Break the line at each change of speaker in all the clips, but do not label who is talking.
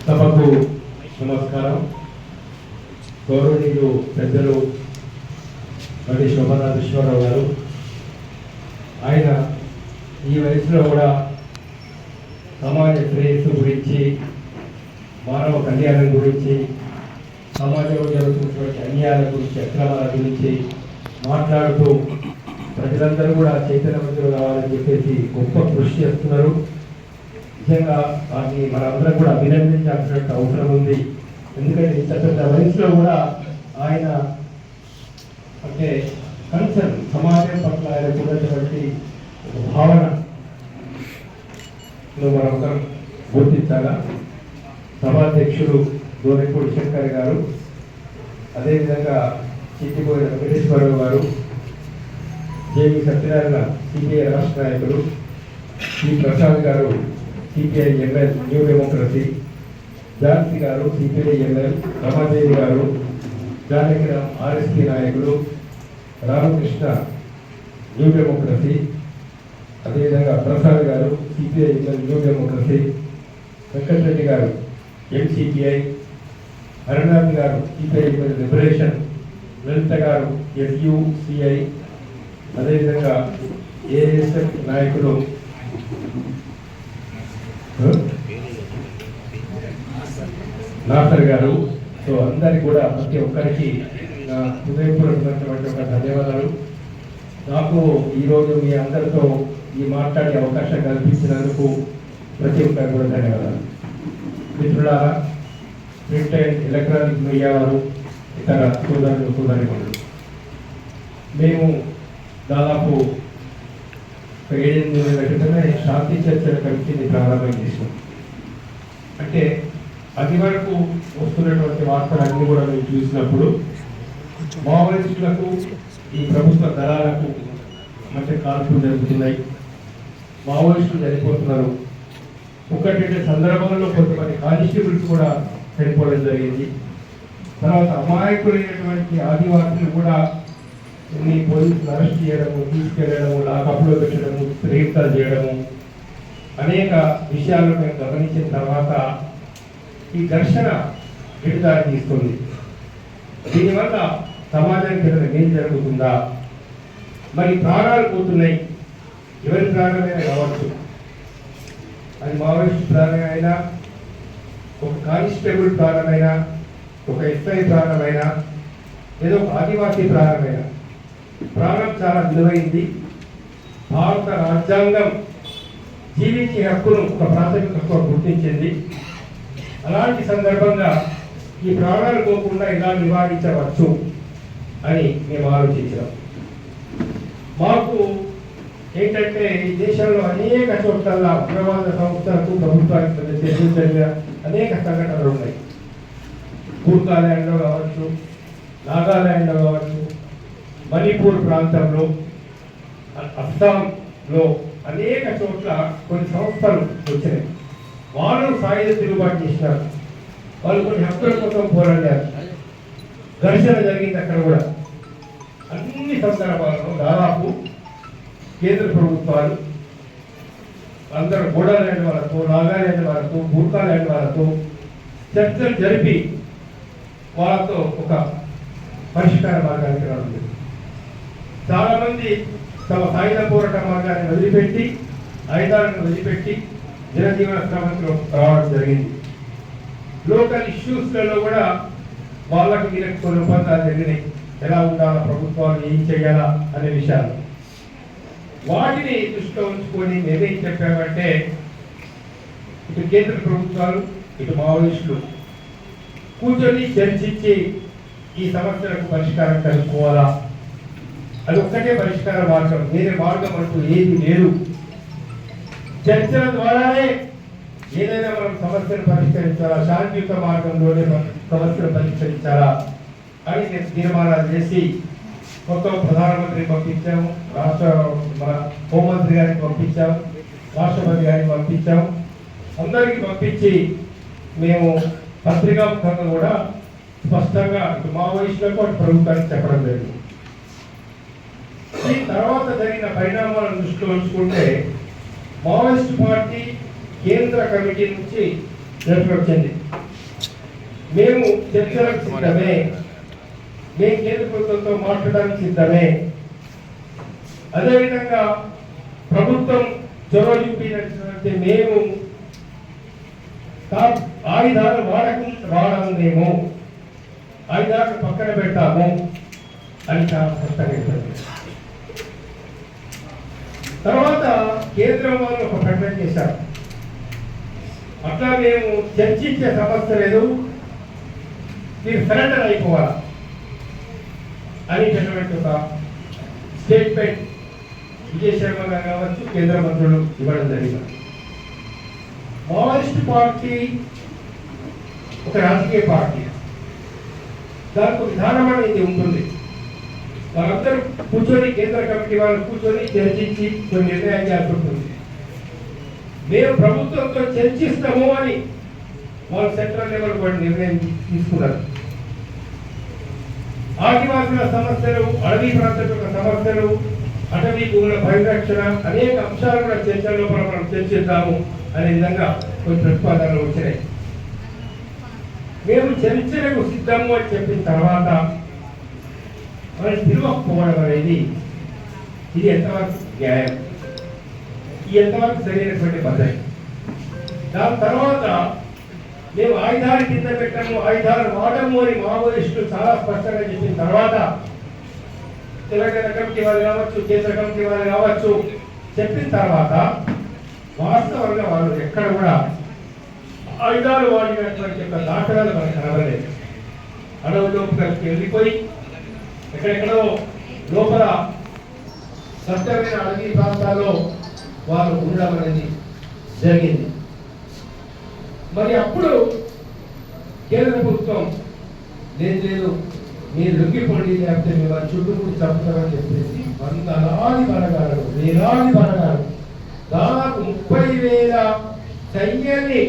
సభకు నమస్కారం. గౌరవనీయులు పెద్దలు బండి శోభనాథేశ్వరరావు గారు, ఆయన ఈ వయసులో కూడా సమాజ శ్రేయస్సు గురించి, మానవ కళ్యాణం గురించి, సమాజంలో జరుగుతున్నటువంటి అన్యాయాల గురించి, అక్రమాల గురించి మాట్లాడుతూ ప్రజలందరూ కూడా చైతన్యవంతులు కావాలని చెప్పేసి గొప్ప కృషి చేస్తున్నారు. నిజంగా వాటిని మనందరం కూడా అభినందించాల్సిన అవసరం ఉంది. ఎందుకంటే ఇంత పెద్ద వయసులో కూడా ఆయన అంటే కన్సర్న్, సమాజం పట్ల ఆయనకు ఉన్నటువంటి భావన మనందరం గుర్తించాలా. సభాధ్యక్షుడు దోరెపూడి శంకర్ గారు, అదేవిధంగా చిట్టిపోయిన వెంకటేశ్వరరావు గారు, జేవి సత్యనారాయణ సిపిఐ రాష్ట్ర నాయకులు, Shri Prasad garu CPI ML new democracy, Jhansi గారు సిపిఐ ఎంఎల్, రమాదేవి గారు జానకిరామ్ ఆర్ఎస్పీ నాయకులు, రామకృష్ణ న్యూ డెమోక్రసీ, అదేవిధంగా Prasad garu CPI ML new democracy, Venkata Reddy garu MCPI, Harinath గారు సిపిఐ ఎంఎల్ లిబరేషన్, లలిత గారు ఎస్యుసిఐ, అదేవిధంగా ఏఎస్ఎఫ్ నాయకులు నాసర్ గారు. సో అందరికి కూడా ప్రతి ఒక్కరికి నా హృదయపూర్వకమైనటువంటి ఒక ధన్యవాదాలు. నాకు ఈరోజు మీ అందరితో ఈ మాట్లాడే అవకాశం కల్పించినందుకు ప్రతి ఒక్కరికి కూడా ధన్యవాదాలు. మిత్రులారా, ప్రింట్ అండ్ ఎలక్ట్రానిక్ మీడియా వారు, ఇతర సోదరులు సోదరిమణులు, మేము దాదాపు 7-8 నెలల క్రితమే శాంతి చర్చల కమిటీని ప్రారంభం చేసినాం. అంటే అది వరకు వస్తున్నటువంటి వార్తలన్నీ కూడా మేము చూసినప్పుడు మావోయిస్టులకు, ఈ ప్రభుత్వ దళాలకు మధ్య కాల్పులు జరుగుతున్నాయి, మావోయిస్టులు చనిపోతున్నారు. ఒకటి సందర్భంలో కొంతమంది కానిస్టేబుల్స్ కూడా చనిపోవడం జరిగింది. తర్వాత అమాయకులైనటువంటి ఆదివాసులు కూడా కొన్ని పోలీసులు అరెస్ట్ చేయడము, తీసుకెళ్లడము, లాకప్లో పెట్టడము, రేపులు చేయడము, అనేక విషయాలను మేము గమనించిన తర్వాత ఈ ఘర్షణ ఎటుదారి తీస్తుంది. దీనివల్ల సమాజానికి ఏదైనా ఏం జరుగుతుందా? మరి ప్రాణాలు పోతున్నాయి. ఎవరి ప్రాణమైనా కావచ్చు, అది మావోయిస్ట్ ప్రాణమైనా, ఒక కానిస్టేబుల్ ప్రాణమైనా, ఒక ఎస్ఐ ప్రాణమైనా, ఏదో ఒక ఆదివాసీ ప్రాణమైనా, ప్రాణం చాలా విలువైంది. భారత రాజ్యాంగం జీవించే హక్కును ఒక ప్రాథమిక హక్కు గుర్తించింది. అలాంటి సందర్భంగా ఈ ప్రాణాలు పోకుండా ఎలా నివారించవచ్చు అని మేము ఆలోచించాం. మాకు ఏంటంటే ఈ దేశంలో అనేక చోట్ల ఉగ్రవాద సంస్థలకు, ప్రభుత్వానికి జరిగిన అనేక సంఘటనలు ఉన్నాయి. గూర్ఖాల్యాండ్లో కావచ్చు, నాగాల్యాండ్లో కావచ్చు, మణిపూర్ ప్రాంతంలో, అస్సాంలో అనేక చోట్ల కొన్ని సంస్థలు వచ్చినాయి. వాళ్ళు సాయుధ తిరుగుబాటు చేసినారు. వాళ్ళు కొన్ని హక్కుల కోసం పోరాడారు. ఘర్షణ జరిగింది అక్కడ కూడా. అన్ని సందర్భాలలో దాదాపు కేంద్ర ప్రభుత్వాలు అందరూ బోడోల్యాండ్ వాళ్ళతో, నాగాల్యాండ్ వాళ్ళతో, గూర్ఖాల్యాండ్ వాళ్ళతో చర్చలు జరిపి వాళ్ళతో ఒక పరిష్కార మార్గానికి రావడం. చాలా మంది తమ సాయుధ పోరాట మార్గాన్ని వదిలిపెట్టి, ఆయుధాలను వదిలిపెట్టి జనజీవన క్రమంలో రావడం జరిగింది. లోకల్ ఇష్యూస్లలో కూడా వాళ్ళకు వీళ్ళకి కొన్ని ఒప్పందాలు జరిగినాయి. ఎలా ఉండాలా, ప్రభుత్వాలు ఏం చేయాలా అనే విషయాలు. వాటిని దృష్టిలో ఉంచుకొని మేమేం చెప్పామంటే, ఇటు కేంద్ర ప్రభుత్వాలు, ఇటు మావోయిస్టులు కూర్చొని చర్చించి ఈ సమస్యలకు పరిష్కారం కనుక్కోవాలా. అది ఒక్కటే పరిష్కార మార్గం, వేరే మార్గం అంటూ ఏది లేదు. చర్చల ద్వారానే ఏదైనా మనం సమస్యను పరిష్కరించాలా, శాంతియుత మార్గంలోనే సమస్యను పరిష్కరించాలా అని తీర్మానాలు చేసి కొత్త ప్రధానమంత్రి పంపించాము, రాష్ట్ర మన హోంమంత్రి గారికి పంపించాము, రాష్ట్రపతి గారికి పంపించాము. అందరికీ పంపించి మేము పత్రికాముఖంగా కూడా స్పష్టంగా ఇటు మావోయిస్టులకు, అటు ప్రభుత్వానికి చెప్పడం జరిగింది. ఈ తర్వాత జరిగిన పరిణామాలను దృష్టిలో ఉంచుకుంటే మావోయిస్ట్ పార్టీ కేంద్ర కమిటీ నుంచి లెటర్ వచ్చింది. మేము చర్చలకు సిద్ధమే, మేము కేంద్ర ప్రభుత్వంతో మాట్లాడడానికి సిద్ధమే. అదేవిధంగా ప్రభుత్వం చొరవ చూపినట్లయితే మేము ఆయుధాలు వాడము, మేము ఆయుధాలను పక్కన పెడతాము అని చాలా స్పష్టంగా చెప్పారు. తర్వాత కేంద్రం వాళ్ళు ఒక ప్రకటన చేశారు, అట్లా మేము చర్చించే సమస్య లేదు, మీరు సరెండర్ అయిపోవాలా అనేటటువంటి ఒక స్టేట్మెంట్ విజయ్ శర్మ గారు కావచ్చు, కేంద్ర మంత్రులు ఇవ్వడం జరిగింది. మావోయిస్ట్ పార్టీ ఒక రాజకీయ పార్టీ, దానికి విధానం అనేది ఉంటుంది. వాళ్ళందరూ కూర్చొని కేంద్ర కమిటీ వాళ్ళు కూర్చొని చర్చించి కొన్ని నిర్ణయం చేయాల్సి ఉంటుంది. మేము ప్రభుత్వంతో చర్చిస్తాము అని వాళ్ళు సెంట్రల్ లెవెల్ కూడా నిర్ణయం తీసుకున్నారు. ఆదివాసుల సమస్యలు, అడవి ప్రాంతాల సమస్యలు, అటవీ భూముల పరిరక్షణ అనేక అంశాలు కూడా చర్చల్లో మనం చర్చిద్దాము అనే విధంగా కొన్ని ప్రతిపాదనలు వచ్చినాయి. మేము చర్చలకు సిద్ధము అని చెప్పిన తర్వాత వాళ్ళని పిలువకపోవడం అనేది ఇది ఎంతవరకు న్యాయం, ఇది ఎంతవరకు సరైనటువంటి పద్ధతి. దాని తర్వాత మేము ఆయుధాలు కింద పెట్టము, ఆయుధాలు వాడము అని మావోయిస్టులు చాలా స్పష్టంగా చెప్పిన తర్వాత తెలంగాణ కమిటీ వాళ్ళు కావచ్చు, కేంద్ర కమిటీ వాళ్ళు కావచ్చు చెప్పిన తర్వాత వాస్తవంగా వాళ్ళు ఎక్కడ కూడా ఆయుధాలు వాడినటువంటి యొక్క దాఖలాలు మనకు కనబడలేదు. అడవులోకి వెళ్ళిపోయి ఎక్కడెక్కడో లోపల స్పష్టమైన అడవి ప్రాంతాల్లో వాళ్ళు ఉండడం అనేది జరిగింది. మరి అప్పుడు కేంద్ర ప్రభుత్వం లేదు మీరు లొంగిపోండి, లేకపోతే మేము చుట్టూ చంపుతామని చెప్పేసి వేలాది బలగాలు దాదాపు 30,000 సైన్యాన్ని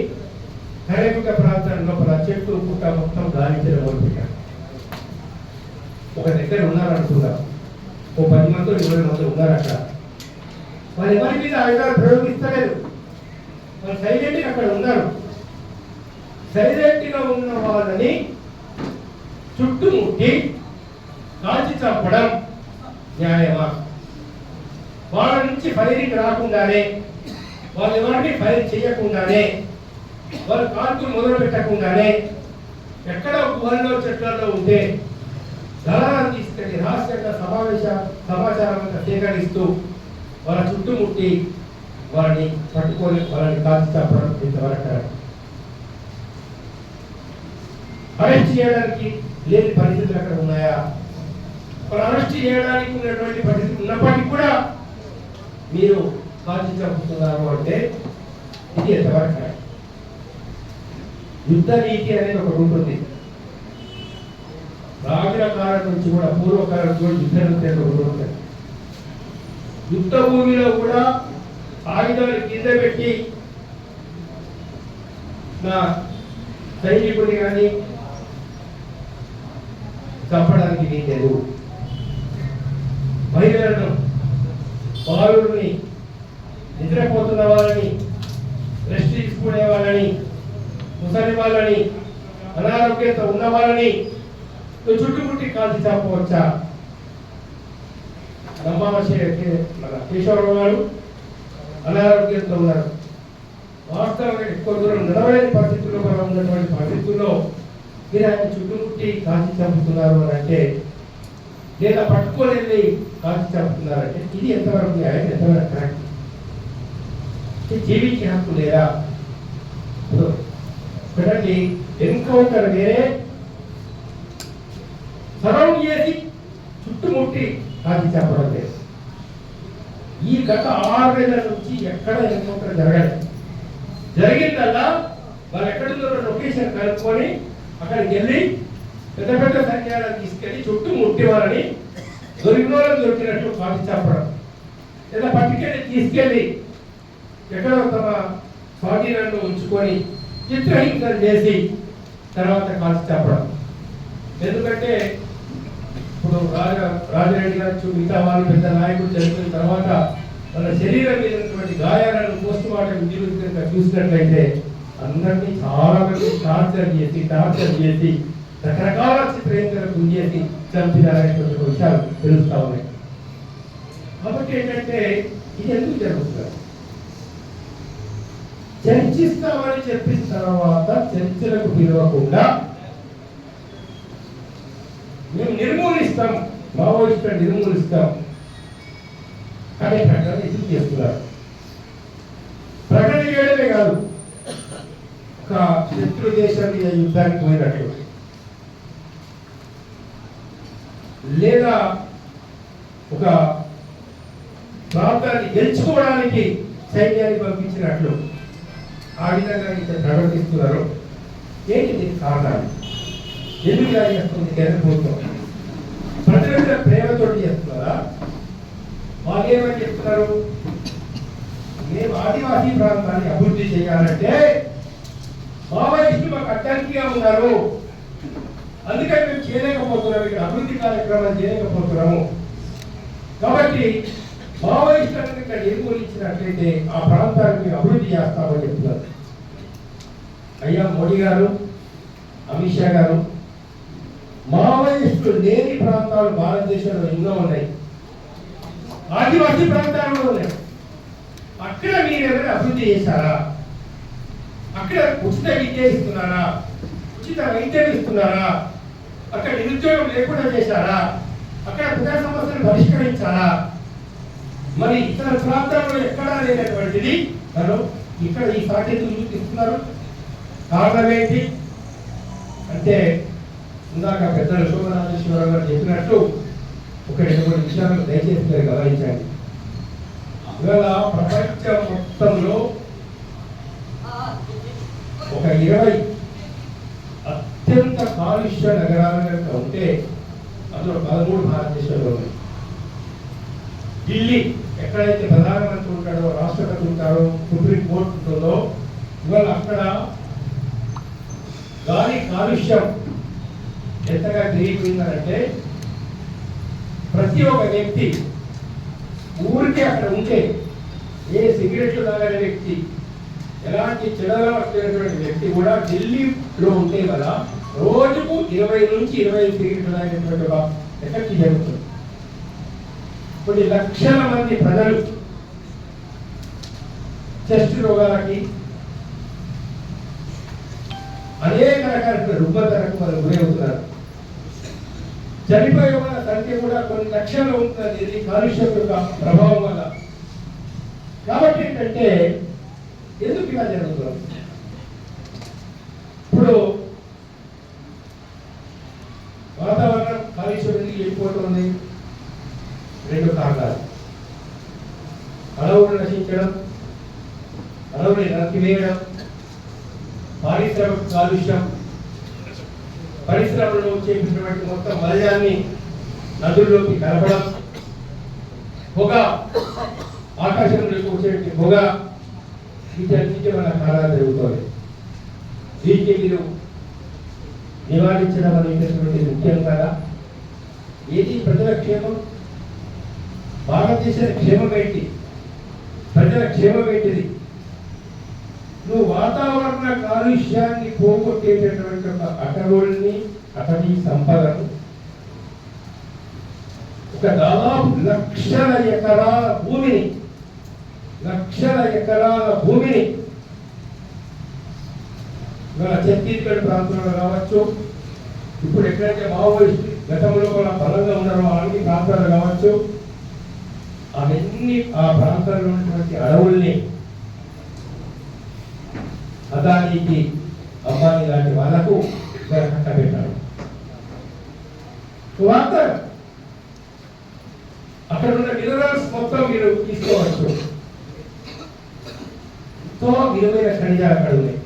కరేమిక ప్రాంతం లోపల చెట్టు పుట్ట మొత్తం గాలించడం మొదలుపెట్టారు. ఒక దగ్గర ఉన్నారనుకున్నారు, ఓ 10 మంది 20 మంది ఉన్నారు అక్కడ. మరి ఎవరి మీద ఆయుధాలు ప్రయోగిస్తలేదు, వాళ్ళు సైలెంట్గా అక్కడ ఉన్నారు. సైలెంట్గా ఉన్న వాళ్ళని చుట్టుముట్టి కాల్చి చంపడం న్యాయమా? వాళ్ళ నుంచి ఫైరింగ్ రాకుండానే, వాళ్ళు ఎవరిని ఫైర్ చేయకుండానే, వాళ్ళు కాల్పులు మొదలు పెట్టకుండానే ఎక్కడ గుహల్లో చెట్లలో ఉంటే దళాలను తీసుకెళ్లి రహస్యంగా సమాచారం అంతా సేకరిస్తూ వాళ్ళ చుట్టుముట్టి వాళ్ళని పట్టుకొని వాళ్ళని కాల్చి చంపడం ఇంతవరకు అరెస్ట్ చేయడానికి లేని పరిస్థితులు అక్కడ ఉన్నాయా? వాళ్ళు అరెస్ట్ చేయడానికి ఉన్నటువంటి పరిస్థితి ఉన్నప్పటికీ కూడా మీరు కాల్చి చంపుతున్నారు అంటే ఇది ఎంతవరకు? యుద్ధ నీతి అనేది ఒకటి ఉంటుంది. రాజుల కాలం నుంచి కూడా పూర్వకాలం కూడా యుద్ధ నీతి అనేది ఒకటి ఉంటుంది. యుద్ధ భూమిలో కూడా ఆయుధాలు కింద పెట్టి నా సైనికుడిని కానీ చంపడానికి వీల్లేదు. మహిళలను, బాలుడిని, నిద్రపోతున్న వాళ్ళని, రెస్ట్ తీసుకునే వాళ్ళని, ముసలి వాళ్ళని, అనారోగ్యంతో ఉన్న వాళ్ళని చుట్టుముట్టి కాల్చి చంపవచ్చా? మన కేశవరావు గారు అనారోగ్యంతో ఉన్నారు. వాస్తవంగా ఎక్కువ దూరం నడవలేని పరిస్థితుల్లో మనం ఉన్నటువంటి పరిస్థితుల్లో మీరు ఆయన చుట్టుముట్టి కాల్చి చంపుతున్నారు అని అంటే, లేదా పట్టుకొని వెళ్ళి కాల్చి చంపుతున్నారంటే ఇది ఎంతవరకు న్యాయం, ఎంతవరకు కరెక్ట్? జీవించే హక్కు లేదా? చూడండి, ఎన్కౌంటర్ వేరే, సరౌండ్ చేసి చుట్టుముట్టి కాల్చి చంపడం లేదు. ఈ గత 6 నెలల నుంచి ఎక్కడ ఎన్కౌంటర్ జరగలేదు. జరిగిందల్లా వాళ్ళు ఎక్కడున్నారో లొకేషన్ కనుక్కొని అక్కడికి వెళ్ళి పెద్ద పెద్ద సైన్యాలను తీసుకెళ్లి చుట్టుముట్టి వాళ్ళని దొరికినట్టు కాల్చి చంపడం, లేదా పట్టుకెళ్ళి తీసుకెళ్ళి ఎక్కడో తమ స్వాధీనంలో ఉంచుకొని చిత్రహింసలు చేసి తర్వాత కాల్చి చంపడం. ఎందుకంటే ఇప్పుడు రాజరెడ్డి గారు మిగతా వాళ్ళు పెద్ద నాయకులు చనిపోయిన తర్వాత మన శరీరం మీద ఉన్నటువంటి గాయాలను పోస్ట్ మార్టం ఇండివిజువల్గా చూసినట్లయితే అందరినీ చాలా మంది టార్చర్ చేసి రకరకాల చిత్రహింసలకు గురి చేసి చంపినారనేటువంటి విషయాలు తెలుస్తా ఉన్నాయి. కాబట్టి ఏంటంటే ఇది ఎందుకు జరుగుతుంది? చర్చిస్తామని చెప్పిన తర్వాత చర్చలకు పిలవకుండా మేము నిర్మూలిస్తాం, మావోయిస్టులను నిర్మూలిస్తాం అనే ప్రకటన ఎందుకు చేస్తున్నారు? ప్రకటన చేయడమే కాదు, ఒక శత్రు దేశం మీద యుద్ధానికి పోయినట్లు లేదా ఒక ప్రాంతాన్ని గెలుచుకోవడానికి సైన్యాన్ని పంపించినట్లు ఆ విధంగా ఇక్కడ ప్రవర్తిస్తున్నారు. ఏంటి దీనికి కారణాలు? ఎందుకు ఇలా చేస్తుంది కేంద్ర ప్రభుత్వం? ప్రజల మీద ప్రేమతోటి చేస్తున్నారా? వాళ్ళు ఏమని చెప్తున్నారు? మేము ఆదివాసీ ప్రాంతాన్ని అభివృద్ధి చేయాలంటే మావోయిస్టులు మాకు అడ్డంకిగా ఉన్నారు, అందుకని మేము చేయలేకపోతున్నాము, ఇక్కడ అభివృద్ధి కార్యక్రమాలు చేయలేకపోతున్నాము. కాబట్టి మావోయిస్టులను ఇక్కడ నిర్మూలించినట్లయితే ఆ ప్రాంతాన్ని మేము అభివృద్ధి చేస్తామని చెప్తున్నారు. అయ్యా మోడీ గారు, అమిత్ షా గారు, మావోయిస్టులు లేని ప్రాంతాలు భారతదేశంలో ఎన్నో ఉన్నాయి, ఆదివాసీ ప్రాంతాల్లో ఉన్నాయి. అక్కడ మీరేమైనా అభివృద్ధి చేశారా? అక్కడ ఉచిత విద్య ఇస్తున్నారా? ఉచిత వైద్యం ఇస్తున్నారా? అక్కడ నిరుద్యోగం లేకుండా చేశారా? అక్కడ ప్రజా సమస్యలు పరిష్కరించారా? మరి ఇతర ప్రాంతాల్లో ఎక్కడా లేనటువంటిది మనం ఇక్కడ ఈ సాధ్యతలు చూపిస్తున్నారు. కారణం ఏంటి అంటే, ఇందాక పెద్దలు శోభరాజేశ్వరరావు గారు చెప్పినట్టు ఒక 2-3 విషయాలు దయచేసి మీరు గమనించండి. ఇవాళ ప్రపంచం మొత్తంలో ఒక 20 అత్యంత కాలుష్య నగరాలు కనుక ఉంటే అందులో 13 భారతదేశంలో ఉన్నాయి. ఢిల్లీ ఎక్కడైతే ప్రధానమంత్రి ఉంటాడో, రాష్ట్రపతి ఉంటారో, సుప్రీం కోర్టు ఉంటుందో, ఇవాళ అక్కడ గాలి కాలుష్యం ఎంతగా పెరిగిపోయిందంటే ప్రతి ఒక్క వ్యక్తి ఊరికే అక్కడ ఉంటే, ఏ సిగరెట్లు తాగని వ్యక్తి, ఎలాంటి చెడలటువంటి వ్యక్తి కూడా ఢిల్లీలో ఉంటే కదా రోజుకు 20 నుంచి 25 సిగరెట్లు తాగేటువంటి ఒక ఎఫెక్ట్ జరుగుతుంది. కొన్ని లక్షల మంది ప్రజలు చెస్ట్ రోగాలకి, అనేక రకాల రుగ్మతలకు వాళ్ళు గురవుతున్నారు. చనిపోయే వాళ్ళ సంఖ్య కూడా కొన్ని లక్షలు ఉంటుంది ఇది కాలుష్యం యొక్క ప్రభావం వల్ల. కాబట్టి ఏంటంటే ఎందుకు ఇలా జరుగుతుంది? ఇప్పుడు వాతావరణం కాలుష్యం ఎందుకు వెళ్ళిపోతుంది? 2 కారణాలు. అడవులు నశించడం, అడవుని నరికివేయడం, పారిశ్రామిక కాలుష్యం, పరిశ్రమలో వచ్చేటటువంటి మొత్తం మలినాన్ని నదుల్లోకి కలపడం, పొగ, ఆకాశంలోకి వచ్చేటువంటి పొగ, వీటన్నిటి వల్ల కారణాలు జరుగుతుంది. వీటిని మీరు నివారించడం అనేటటువంటి ముఖ్యం కదా. ఏది ప్రజల క్షేమం? భారతదేశ క్షేమం ఏంటి? ప్రజల క్షేమం ఏంటిది? నువ్వు వాతావరణ కాలుష్యాన్ని పోగొట్టేటటువంటి ఒక అటవుల్ని, అటవీ సంపదను, ఒక దాదాపు లక్షల ఎకరాల భూమిని ఇవాళ ఛత్తీస్గఢ్ ప్రాంతంలో కావచ్చు, ఇప్పుడు ఎక్కడైతే మావోయిస్టు గతంలో కూడా బలంగా ఉన్నారో అన్ని ప్రాంతాలు కావచ్చు, అవన్నీ ఆ ప్రాంతాల్లో ఉన్నటువంటి అడవుల్ని అదానికి, అంబానీ లాంటి వాళ్లకు కట్టబెట్టారు. అక్కడ ఉన్న మినరల్స్ మొత్తం మీరు తీసుకోవచ్చు. ఎంతో విలువైన ఖనిజాలు అక్కడ ఉన్నాయి,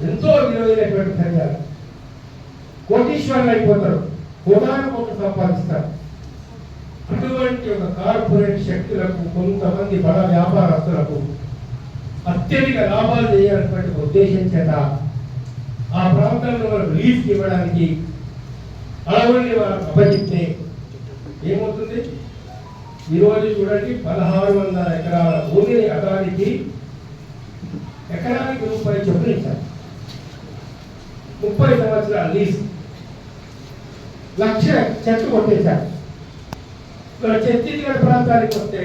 ఎంతో విలువైనటువంటి ఖనిజాలు. కోటీశ్వరులు అయిపోతారు, కోటాను కోట్లు సంపాదిస్తారు. అటువంటి ఒక కార్పొరేట్ శక్తులకు, కొంతమంది బడ వ్యాపారస్తులకు అత్యధిక లాభాలు చేయాలన్నటువంటి ఉద్దేశం చేత ఆ ప్రాంతంలో లీజ్ ఇవ్వడానికి అడవుల్ని వాళ్ళకి అప్పచెప్తే ఏమవుతుంది? ఈరోజు చూడండి 1600 ఎకరాల భూమిని అదానికి ఎకరానికి రూపాయి చొప్పున ఇచ్చారు. 30 సంవత్సరాల లీజ్, 1,00,000 చెట్లు కొట్టేశారు. ఇక్కడ ఛత్తీస్గఢ్ ప్రాంతానికి వస్తే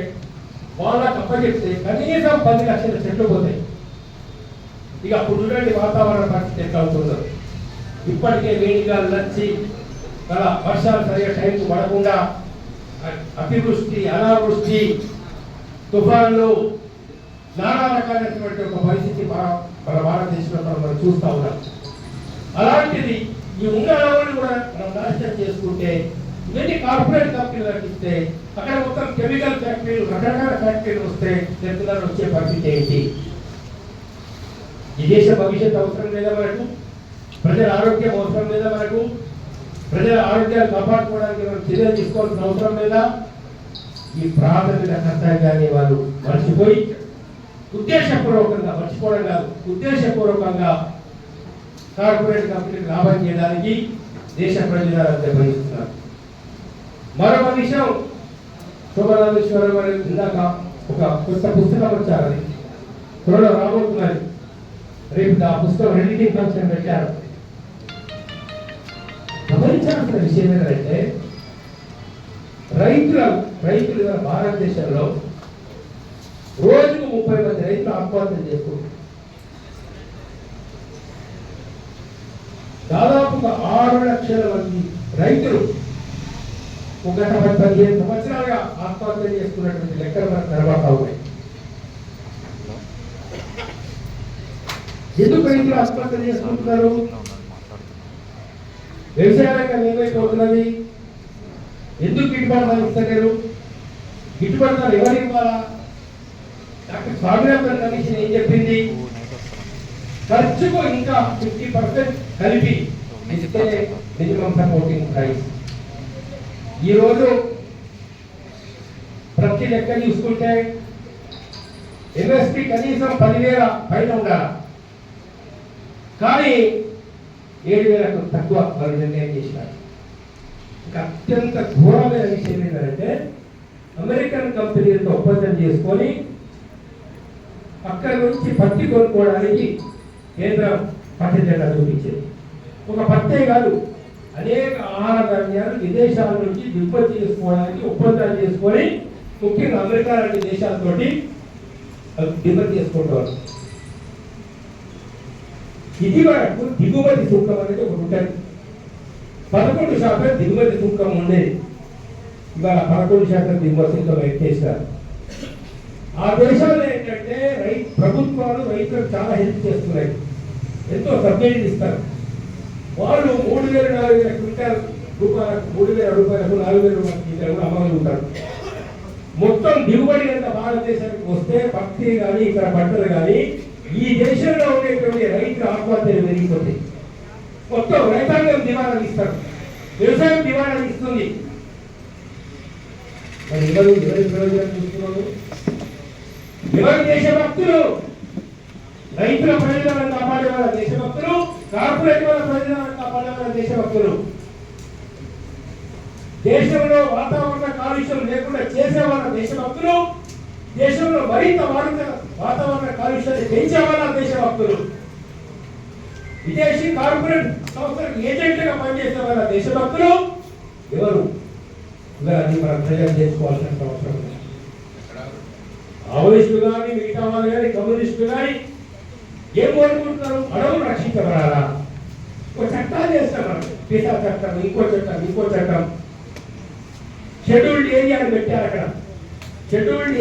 వాళ్ళకి అప్పచెప్తే కనీసం 10 లక్షల చెట్లు పోతాయి. ఇక అప్పుడు చూడండి వాతావరణ పరిస్థితి ఎట్లా అవుతుందో. ఇప్పటికే వేడిగాలు నచ్చి వర్షాలు సరిగా టైంకు పడకుండా అతివృష్టి, అనావృష్టి, తుఫాన్లు, నానా రకాలైనటువంటి ఒక పరిస్థితి మన భారతదేశంలో మనం చూస్తూ ఉన్నాం. అలాంటిది ఈ ఉన్న అడవులు కూడా మనం నాశనం చేసుకుంటే, ఇవన్నీ కార్పొరేట్ కంపెనీలకు ఇస్తే అక్కడ మొత్తం కెమికల్ ఫ్యాక్టరీలు, రకరకాల ఫ్యాక్టరీలు వస్తే తెలంగాణ వచ్చే పరిస్థితి ఏంటి? ఈ దేశ భవిష్యత్తు అవసరం లేదా మనకు? ప్రజల ఆరోగ్యం అవసరం లేదా మనకు? ప్రజల ఆరోగ్యాలు కాపాడుకోవడానికి మనం చర్యలు తీసుకోవాల్సిన అవసరం లేదా? ఈ ప్రాథమిక కర్తవ్యాన్ని వాళ్ళు మర్చిపోయి ఉద్దేశపూర్వకంగా, మర్చిపోవడం కాదు, ఉద్దేశపూర్వకంగా కార్పొరేట్ కంపెనీకి లాభం చేయడానికి దేశ ప్రజలను దెబ్బతీస్తున్నారు. మరొక విషయం, శోభనాథేశ్వరరావు గారు ఇందాక ఒక కొత్త పుస్తకం వచ్చారు, అది త్వరలో రాబోతున్నది. రేపు ఆ పుస్తకం ఎడిటింగ్ ఫంక్షన్ పెట్టారు. గమనించాల్సిన విషయం ఏంటంటే రైతులు భారతదేశంలో రోజుకు 30 మంది రైతులు ఆత్మహత్యలు చేసుకుంటారు. దాదాపుగా 6 లక్షల మంది రైతులు గత 15 సంవత్సరాలుగా ఆత్మహత్యలు చేసుకున్నటువంటి లెక్కలు మనకు కనబడతా ఉన్నాయి. ఎందుకు రైతులు ఆత్మహత్యలు చేసుకుంటున్నారు? వ్యవసాయ రంగం ఏమైపోతున్నది? ఎందుకు గిట్టుబాటు ధర ఇస్తలేరు? గిట్టుబాటు ధర ఎవరు ఇవ్వాలా? డాక్టర్ స్వామినాథన్ కమిషన్ ఏం చెప్పింది? ఖర్చుకు ఇంకా 50% కలిపి ఇస్తే మినిమం సపోర్టింగ్ ప్రైస్. ఈరోజు ప్రతి లెక్క చూసుకుంటే ఎంఎస్పీ కనీసం 10,000 పైన ఉండాలి, కానీ 7,000కు తక్కువ వాళ్ళు నిర్ణయం చేసినారు. ఇంకా అత్యంత ఘోరమైన విషయం ఏంటంటే అమెరికన్ కంపెనీలతో ఒప్పందం చేసుకొని అక్కడి నుంచి పత్తి కొనుక్కోవడానికి కేంద్రం పత్తి జెండా చూపించేది. ఒక పత్తే కాదు, అనేక ఆహార ధాన్యాలు విదేశాల నుంచి దిగుమతి చేసుకోవడానికి ఒప్పందాలు చేసుకొని ముఖ్యంగా అమెరికా లాంటి దేశాలతోటి దిగుమతి చేసుకుంటారు. ఇది వరకు దిగుమతి సుంకం అనేది ఒకటి ఉంటుంది. 11% దిగుమతి సుంకం ఉండేది, ఇవాళ 11% దిగుమతి సుంకం ఎత్తేస్తారు. ఆ దేశాల్లో ఏంటంటే ప్రభుత్వాలు రైతులకు చాలా హెల్ప్ చేస్తున్నాయి, ఎంతో సబ్సిడీ ఇస్తారు. వాళ్ళు 3,000-4,000 క్వింటాల్ రూపాయలకు, 3,000 రూపాయలకు, 4,000 రూపాయల క్వింటాల్ కూడా అమలు ఉంటారు. మొత్తం దిగుబడి కనుక భారతదేశానికి వస్తే పత్తి కానీ ఇతర పంటలు కానీ ఈ దేశంలో ఉండేటువంటి రైతుల ఆత్మహత్యలు పెరిగిపోతాయి. మొత్తం రైతాంగం దివాణా ఇస్తారు, వ్యవసాయం దివాణా ఇస్తుంది. మరి ఎవరి ప్రయోజనం చూస్తున్నారు? ఎవరి దేశభక్తులు? రైతుల ప్రయోజనాలను కాపాడే వాళ్ళ దేశభక్తులు, కార్పొరేట్ వాళ్ళ ప్రయోజనాలను కాపాడే వాళ్ళ దేశభక్తులు. దేశంలో వాతావరణ కాలుష్యం లేకుండా చేసే వాళ్ళ దేశభక్తులు, దేశంలో మరింత వాతావరణ కాలుష్యాన్ని పెంచే వాళ్ళ దేశభక్తులు. విదేశీ కార్పొరేట్ సంస్థలకు ఏజెంట్గా పనిచేసే వాళ్ళ దేశభక్తులు ఎవరు? ఇవన్నీ మనం ప్రజలు చేసుకోవాల్సిన అవసరం ఉంది. మావోయిస్టులు కానీ, మిగతా వాళ్ళు కానీ, కమ్యూనిస్టులు కానీ ఏం కోరుకుంటున్నారు? అడవులు రక్షించబడాలా? ఒక చట్టాలు చేస్తారు, మనం పీసా చట్టం, ఇంకో చట్టం. షెడ్యూల్డ్ ఏరియాలు పెట్టారు. అక్కడ షెడ్యూల్డ్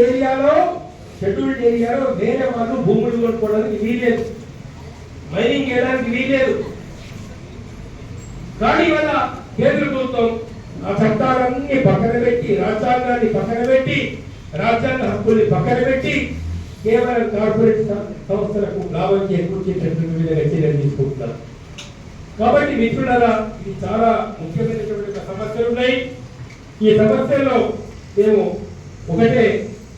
ఏరియాలో వేరే వాళ్ళు భూములు కొనుక్కోవడానికి వీల్లేదు, మైనింగ్ చేయడానికి వీల్లేదు. కానీ వల్ల కేంద్ర ప్రభుత్వం ఆ చట్టాలన్నీ పక్కన పెట్టి, రాజ్యాంగాన్ని పక్కన పెట్టి, రాజ్యాంగ హక్కుల్ని పక్కన పెట్టి కేవలం కార్పొరేట్ సంస్థలకు లాభం చేకూర్చేటటువంటి విధంగా చర్యలు తీసుకుంటున్నారు. కాబట్టి మిత్రులారా, ఇది చాలా ముఖ్యమైనటువంటి సమస్యలు ఉన్నాయి. ఈ సమస్యల్లో మేము ఒకటే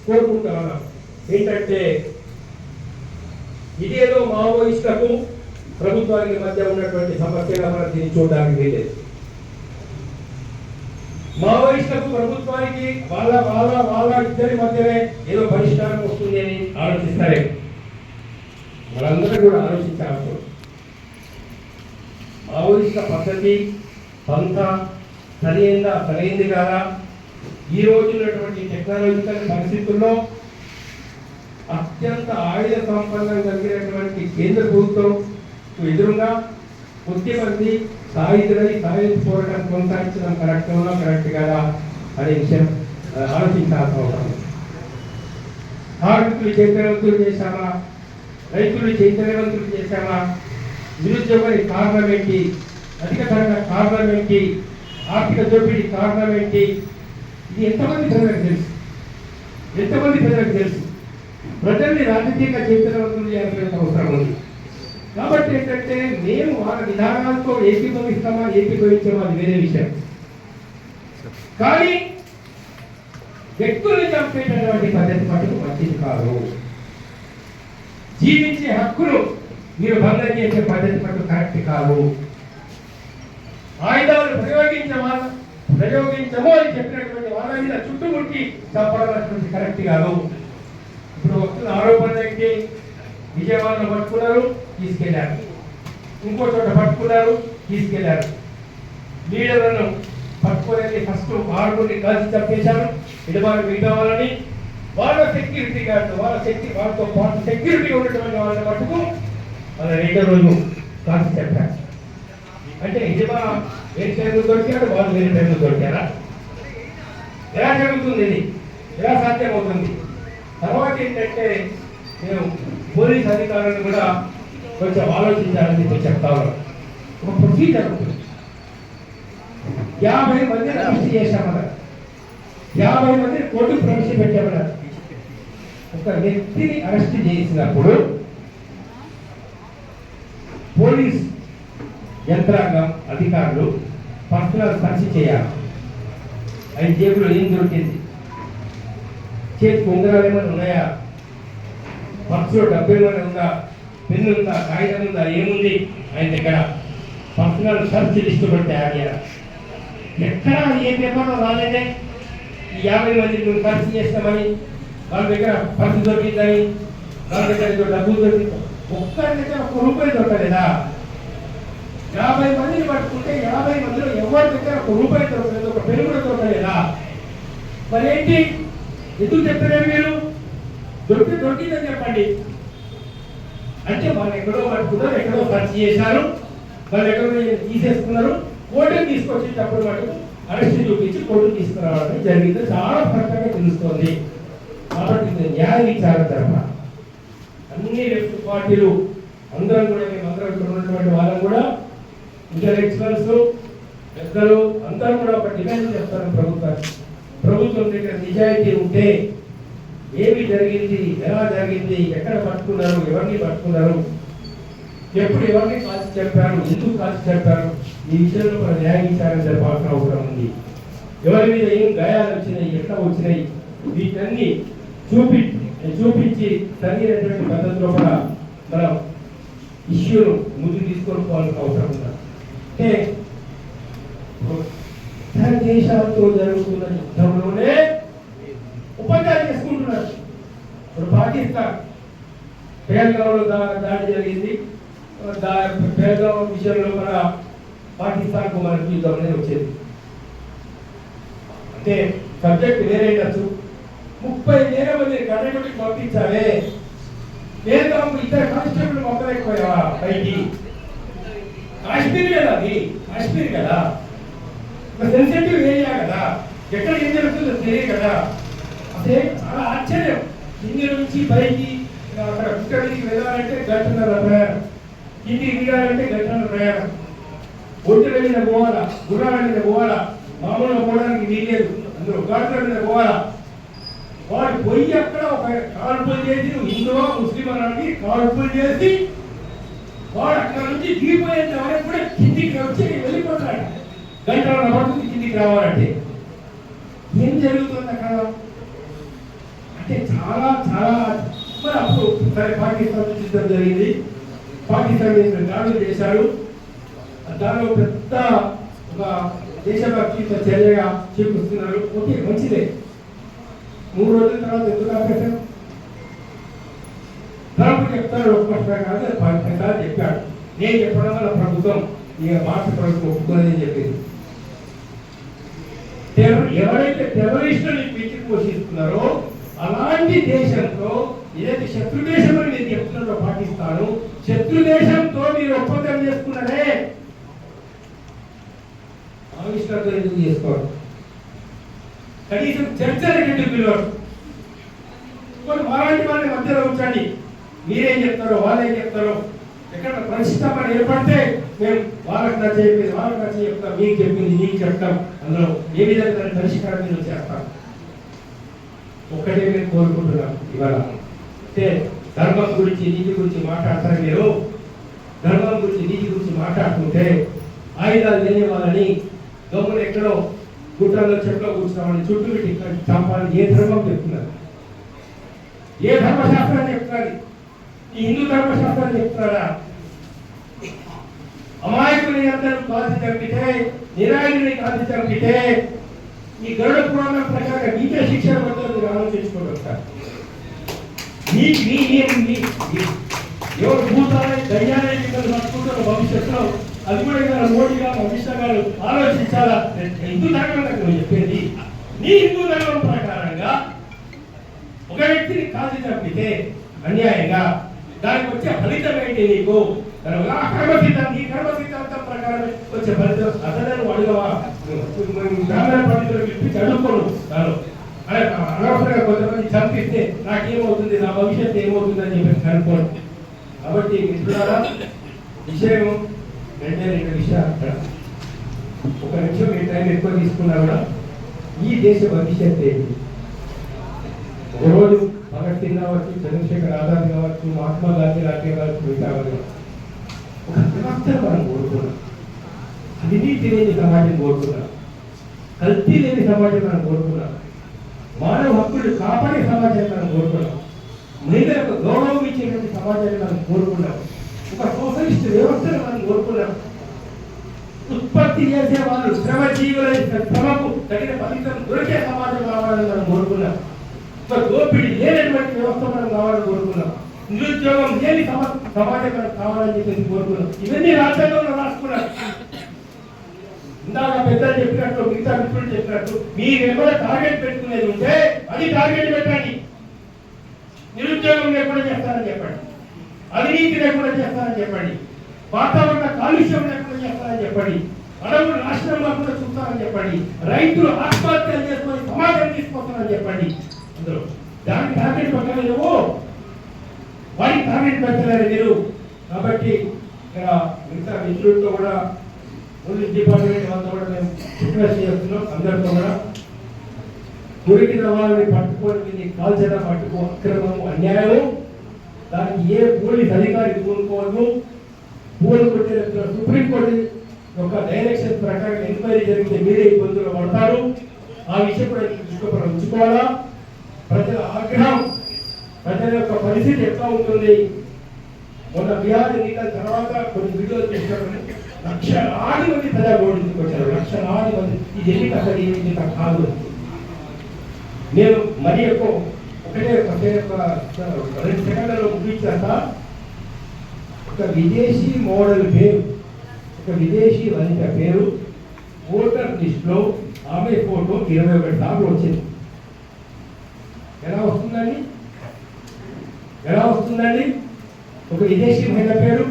కోరుకుంటా ఉన్నాం, ఏంటంటే ఇదేదో మావోయిస్టులకు ప్రభుత్వానికి మధ్య ఉన్నటువంటి సమస్యగా మనం దీన్ని చూడడానికి వీలేదు. మావోయిస్టులకు ప్రభుత్వానికి వాళ్ళ ఇద్దరి మధ్యనే ఏదో పరిష్కారం వస్తుంది అని ఆలోచిస్తారే. వాళ్ళందరూ కూడా ఆలోచించాల్సి మావోయిస్టుల పద్ధతి పంత సరైంది కాదా? ఈ రోజు ఉన్నటువంటి టెక్నాలజికల్ పరిస్థితుల్లో అత్యంత ఆయుధ సంపన్నం కలిగినటువంటి కేంద్ర ప్రభుత్వం ఎదురుగా కొద్దిమంది సాయుధులై పోరాటం కొనసాగించడం కరెక్ట్ కాదా అనే విషయం ఆలోచించాల్సిన అవసరం. కార్మికులు చైతన్యవంతులు చేశామా? రైతులు చైతన్యవంతులు చేశామా? నిరుద్యోగానికి కారణం ఏంటి? అధిక ధరల కారణం ఏంటి? ఆర్థిక దోపిడీ కారణం ఏంటి? ఇది ఎంతమంది ప్రజలకు తెలుసు? ప్రజల్ని రాజకీయంగా చైతన్యవంతులు చేయాల్సిన అవసరం ఉంది. కాబట్టి ఏంటంటే మేము వాళ్ళ విధానాలతో ఏకీభవిస్తామా ఏకీభవించామా అది వేరే విషయం. కానీ వ్యక్తుల్ని చంపేటటువంటి పద్ధతి మటుకు మంచిది కాదు. జీవించే హక్కులు మీరు భంగం చేసే పద్ధతి మటుకు కరెక్ట్ కాదు. ఆయుధాలు ప్రయోగించము అని చెప్పినటువంటి వాళ్ళ మీద చుట్టుముట్టి చంపడం కరెక్ట్ కాదు. ఇప్పుడు వస్తున్న ఆరోపణలు ఏంటి? విజయవాడలో పట్టుకున్నారు, తీసుకెళ్లారు. ఇంకో చోట పట్టుకున్నారు, తీసుకెళ్లారు. లీడర్లను పట్టుకోలేని ఫస్ట్ ఆరుగురిని కలిసి చంపేశారు. ఇటువారు మిగతా వాళ్ళని వాళ్ళ సెక్యూరిటీ గార్డు వాళ్ళతో పాటు సెక్యూరిటీ ఉన్నటువంటి వాళ్ళని పట్టుకు వాళ్ళ రెండో రోజు కలిసి చెప్పారు. అంటే ఇటువా వేరే టైంలో దొరికారు, వాళ్ళు వేరే టైంలో దొరికారా? ఎలా జరుగుతుంది? ఇది ఎలా సాధ్యమవుతుంది? తర్వాత ఏంటంటే నేను పోలీస్ అధికారులను కూడా కొంచెం ఆలోచించాలని చెప్పి చెప్తా ఉన్నాను. ఒక ప్రొసీజర్ ఉంటుంది. 50 మందిని అరెస్ట్ చేశామన్నారు, 50 మందిని కోర్టుకు ప్రవేశపెట్టామన్నారు. ఒక వ్యక్తిని అరెస్ట్ చేసినప్పుడు పోలీస్ యంత్రాంగం అధికారులు పర్సనల్ సర్చ్ చేయాలి. ఆయన జేబులో ఏం దొరికింది, చేతికి ఉంగరాలు ఏమైనా ఉన్నాయా, పర్సులో డబ్బు ఏమైనా ఉందా, పెన్ను ఉందా, కాగితం ఉందా, ఏముంది ఆయన దగ్గర, పర్సనల్ సర్చ్ లిస్టు కూడా తయారు చేయాలి. ఎక్కడా ఏ పేపర్లో రాలేదే ఈ 50 మందిని మేము సర్చ్ చేస్తామని, వాళ్ళ దగ్గర పర్సు దొరికిందని, వాళ్ళ దగ్గర డబ్బులు దొరికింది. ఒక్కరి దగ్గర ₹1 దొరకలేదా? 50 మందిని పట్టుకుంటే 50 మందిలో ఎవరి దగ్గర ₹1 దొరకలేదు, ఒక పెన్ను కూడా దొరకలేదా? మరేంటి ఎందుకు చెప్తారు మీరు? దొరికిందని చెప్పండి. అంటే వాళ్ళు ఎక్కడో పట్టుకున్నారు, ఎక్కడో సర్చ్ చేశారు, వాళ్ళు ఎక్కడో తీసేసుకున్నారు. కోర్టుకు తీసుకొచ్చేటప్పుడు మటుకు అరెస్ట్ చూపించి కోర్టుకు తీసుకురావడం జరిగింది. చాలా స్పష్టంగా తెలుస్తోంది. కాబట్టి న్యాయ విచారణ జరపాలి. అన్ని లెఫ్ట్ పార్టీలు అందరం కూడా మేమందరం ఇక్కడ ఉన్నటువంటి వాళ్ళం కూడా ఇంటలెక్చువల్స్ పెద్దలు అందరూ కూడా ఒక డిమాండ్ చేస్తారు ప్రభుత్వానికి. ప్రభుత్వం దగ్గర నిజాయితీ ఉంటే ఏమి జరిగింది, ఎలా జరిగింది, ఎక్కడ పట్టుకున్నారు, ఎవరిని పట్టుకున్నారు, ఎప్పుడు ఎవరిని కాల్చి చెప్పారు, ఎందుకు కాల్చి చెప్పారు, ఈ విషయంలో మన న్యాయ విచారణ జరపాల్సిన అవసరం ఉంది. ఎవరి మీద ఏం గాయాలు వచ్చినాయి, ఎట్లా వచ్చినాయి, వీటన్ని చూపించి తగినటువంటి పద్ధతిలో కూడా మనం ఇష్యూను ముందుకు తీసుకొని పోవాల్సిన అవసరం ఉంది. అంటే దేశాలతో జరుగుతున్న యుద్ధంలోనే ఉపచారం చేసుకుంటున్నారు. ఇప్పుడు పాకిస్తాన్ పేల్గాంలో దాడి జరిగింది. పేల్గాం విషయంలో కూడా పాకిస్తాన్కు మనకు యుద్ధం అనేది వచ్చేది. అంటే సబ్జెక్ట్ వేరే ఉండొచ్చు. 30,000 మంది కర్ణాటకకి పంపించాలి. పేల్గాంకు 2 కానిస్టేబుల్ పంపలేకపోయావా పైకి? కాశ్మీర్ కదా, అది కాశ్మీర్ కదా, సెన్సిటివ్ ఏరియా కదా, ఎక్కడ ఏం జరుగుతుందో తెలియదు కదా. అదే చాలా ఆశ్చర్యం. కింది నుంచి పైకి అక్కడ ఇక్కడికి వెళ్ళాలంటే 1.5 గంటల ప్రయాణం, కిందికి దిగాలంటే 1 గంటల ప్రయాణం. ఒంటెల మీద పోవాలా, గుర్రాల మీద పోవాలా, మామూలుగా పోవడానికి వీల్లేదు, అందులో గాట్ల మీద పోవాలా. వాడు పోయి అక్కడ ఒక కాల్పులు చేసి హిందువా ముస్లిం అని కాల్పులు చేసి వాడు అక్కడ నుంచి దిగిపోయేంత వరకు కూడా కిందికి వచ్చి వెళ్ళిపోతాడు. 1 గంటల పడుతుంది కిందికి రావాలంటే. ఏం జరుగుతుంది అక్కడ అంటే చాలా చాలా. మరి అప్పుడు సరే పాకిస్తాన్ యుద్ధం జరిగింది, పాకిస్తాన్ దాడులు చేశాడు. దానిలో పెద్ద ఒక దేశభక్తితో చర్యగా చూపిస్తున్నారు. ఓకే, మంచిదే. 3 రోజుల తర్వాత ఎందుకు ఆపేశారు? ట్రంప్ చెప్తాడు ఒక్కసారి కాదు 10 సార్లు చెప్పాడు. నేను చెప్పడం వల్ల ప్రభుత్వం ఇక భారత ప్రభుత్వం ఒప్పుకోలేదని చెప్పింది. ఎవరైతే టెర్రరిస్టుని పీచి పోషిస్తున్నారో అలాంటి దేశంతో ఏదైతే శత్రు దేశం అని నేను చెప్తున్నారో పాకిస్తాను, శత్రు దేశంతో మీరు ఒప్పందం చేసుకున్నారే ఆవిష్కరణ ఎందుకు చేసుకోరు? కనీసం చర్చలకు ఎందుకు పిలవరు? అలాంటి వాళ్ళని మధ్యలో ఉంచండి. మీరేం చెప్తారో వాళ్ళేం చెప్తారో ఎక్కడ పరిస్థితి ఏర్పడితే మేము వాళ్ళకి నచ్చేది వాళ్ళకి నచ్చ చెప్తాం, మీకు చెప్పింది నీకు చెప్తాం, అందులో ఏ విధంగా పరిష్కారం మీరు చేస్తాం. ఒక్కటే మేము కోరుకుంటున్నాం ఇవాళ అంటే ధర్మం గురించి నీతి గురించి మాట్లాడతారు. మీరు ధర్మం గురించి నీతి గురించి మాట్లాడుతుంటే ఆయుధాలు లేని వాళ్ళని దొంగలు ఎక్కడో గుట్టల్లో చెట్లో కూర్చున్నామని చుట్టూ పెట్టి చంపాలని ఏ ధర్మం చెప్తున్నారు? ఏ ధర్మశాస్త్రాన్ని చెప్తున్నారు? ఈ హిందూ ధర్మశాస్త్రాన్ని చెప్తున్నారా? అమాయకుని అందరూ కాల్చి చంపితే, నిరాయుని కాల్చి చంపితే ఈ గరుడ పురాణం ప్రకారం నీకే శిక్ష పడుతుంది. మీరు ఆలోచించుకోండి సార్. ఎవరు భూతాలే దయ్యాలే మిమ్మల్ని పట్టుకుంటారో భవిష్యత్తులో అది కూడా ఇక్కడ మోడీ గారు అమిత్ షా గారు ఆలోచించాలా? హిందూ ధర్మం చెప్పేది నీ హిందూ ధర్మం ప్రకారంగా ఒక వ్యక్తిని కాల్చి చంపితే అన్యాయంగా దానికి వచ్చే ఫలితం ఏంటి? నీకు కర్మ సిద్ధాంతం ప్రకారం వచ్చే ఫలితం అతను అడుగవా? గ్రామీణ పండితులు పిలిపించి అడుక్కోను దాని అనవసరంగా కొంతమంది చంపిస్తే నాకేమవుతుంది, నా భవిష్యత్తు ఏమవుతుంది అని చెప్పేసి అనుకోండి. కాబట్టి మిత్రులారా, విషయం 2 విషయాలు అక్కడ ఒక నిమిషం మీ టైం ఎక్కువ తీసుకున్నా కూడా ఈ దేశ భవిష్యత్తు ఏంటి? ఒకరోజు భగత్ సింగ్ కావచ్చు, చంద్రశేఖర్ ఆజాద్ కావచ్చు, మహాత్మా గాంధీ రాజీవ్ కావచ్చు, మిగతా ఒక వ్యవస్థను మనం కోరుకున్నాం. అవినీతి లేని సమాజం కోరుకున్నాం, కల్తీ లేని సమాజం మనం కోరుకున్నాం, మానవ హక్కులు కాపాడే సమాజాన్ని మనం కోరుకున్నాం, మహిళలకు గౌరవం ఇచ్చేటువంటి సమాజాన్ని మనం కోరుకున్నాం, ఒక సోషలిస్ట్ వ్యవస్థను మనం కోరుకున్నాం. ఉత్పత్తి చేసే వాళ్ళు శ్రమజీవుల శ్రమకు తగిన ఫలితం దొరికే సమాజం కావాలని మనం కోరుకున్నాం. ఒక దోపిడీ లేనటువంటి వ్యవస్థ మనం కావాలని కోరుకున్నాం. నిరుద్యోగం లేని సమాజం మనకు కావాలని చెప్పేసి కోరుకున్నాం. ఇవన్నీ రాజ్యాంగంలో రాసుకున్నారు. ఇందాక పెద్దలు చెప్పినట్టు, మిగతా మిత్రులు చెప్పినట్టు మీరు ఏమైనా టార్గెట్ పెట్టుకునేది ఉంటే అది టార్గెట్ పెట్టండి. నిరుద్యోగం లేకుండా చేస్తారని చెప్పండి, అవినీతి లేకుండా చేస్తారని చెప్పండి, వాతావరణ కాలుష్యం లేకుండా చేస్తారని చెప్పండి, అడవులు నాశనం లేకుండా చూస్తారని చెప్పండి, రైతులు ఆత్మహత్యలు చేసుకొని సమాజం తీసుకొస్తారని చెప్పండి. అందులో దానికి టార్గెట్ పెట్టలేవు, వారికి టార్గెట్ పెట్టలేరు మీరు. కాబట్టి ఇక్కడ మిగతా మిత్రులతో కూడా పోలీస్ డిపార్ట్మెంట్ అంతా కూడా మేము రిక్వెస్ట్ చేస్తున్నాం. అందరితో కూడా దొరికిన వాళ్ళని పట్టుకొని కాల్చడం పట్టుకో అక్రమము, అన్యాయము. దానికి ఏ పోలీస్ అధికారి కోరుకోవద్దు. పూనుకుంటే సుప్రీంకోర్టు యొక్క డైరెక్షన్ ప్రకారం ఎంక్వైరీ జరిగితే మీరే ఇబ్బందులు పడతారు. ఆ విషయం కూడా దృష్టిలో ఉంచుకోవాలా. ప్రజల ఆగ్రహం, ప్రజల యొక్క పరిస్థితి ఎట్లా ఉంటుంది? మొన్న బీహార్ ఎన్నికల తర్వాత కొన్ని వీడియోలు చేసినప్పుడు లక్షలాది మంది ప్రజలు రోడ్డుకి వచ్చారు. లక్షలాది మంది. ఇది ఎన్నిక అసలు ఎన్నిక కాదు. నేను మరి ఎక్కువ ఒకటే 2 సెకండ్లలో ముగించేస్తా. ఒక విదేశీ మోడల్ పేరు, ఒక విదేశీ వనిత పేరు ఓటర్ లిస్టులో ఆమె ఫోటో 21 సార్లు వచ్చింది. ఎలా వస్తుందండి? ఎలా వస్తుందండి? ఒక విదేశీ మహిళ పేరు,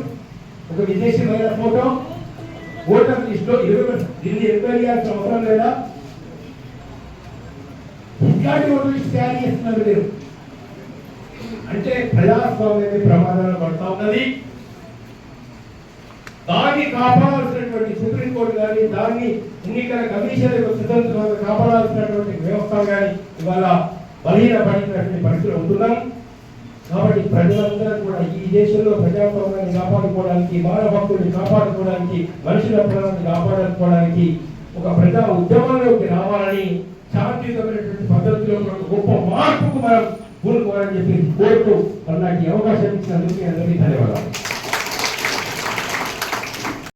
ఒక విదేశీ మహిళ ఫోటో ఓటర్ లిస్టులో 20. దీన్ని ఎంక్వైరీ చేయాల్సిన అవసరం లేదా? ఇట్లాంటి ఓటర్ లిస్ట్ తయారు చేస్తున్నారు మీరు. అంటే ప్రజాస్వామ్యాన్ని ప్రమాదాలు పడతా ఉన్నది. దాన్ని కాపాడాల్సినటువంటి సుప్రీంకోర్టు కానీ, దాన్ని ఎన్నికల కమిషన్ స్వతంత్రంగా కాపాడాల్సినటువంటి వ్యవస్థ కానీ ఇవాళ బలహీనపడినటువంటి పరిస్థితులు ఉంటున్నాం. కాబట్టి ప్రజలందరూ కూడా ఈ దేశంలో ప్రజాస్వామ్యాన్ని కాపాడుకోవడానికి, మానవ హక్కుల్ని కాపాడుకోవడానికి, మనుషుల ప్రాణాన్ని కాపాడుకోవడానికి ఒక ప్రజా ఉద్యమంలోకి రావాలని, శాంతియుతమైనటువంటి పద్ధతిలో గొప్ప మార్పుకు మనం పూనుకోవాలని చెప్పి కోరుతూ నాకు అవకాశం ఇచ్చినందుకు అందరికీ ధన్యవాదాలు.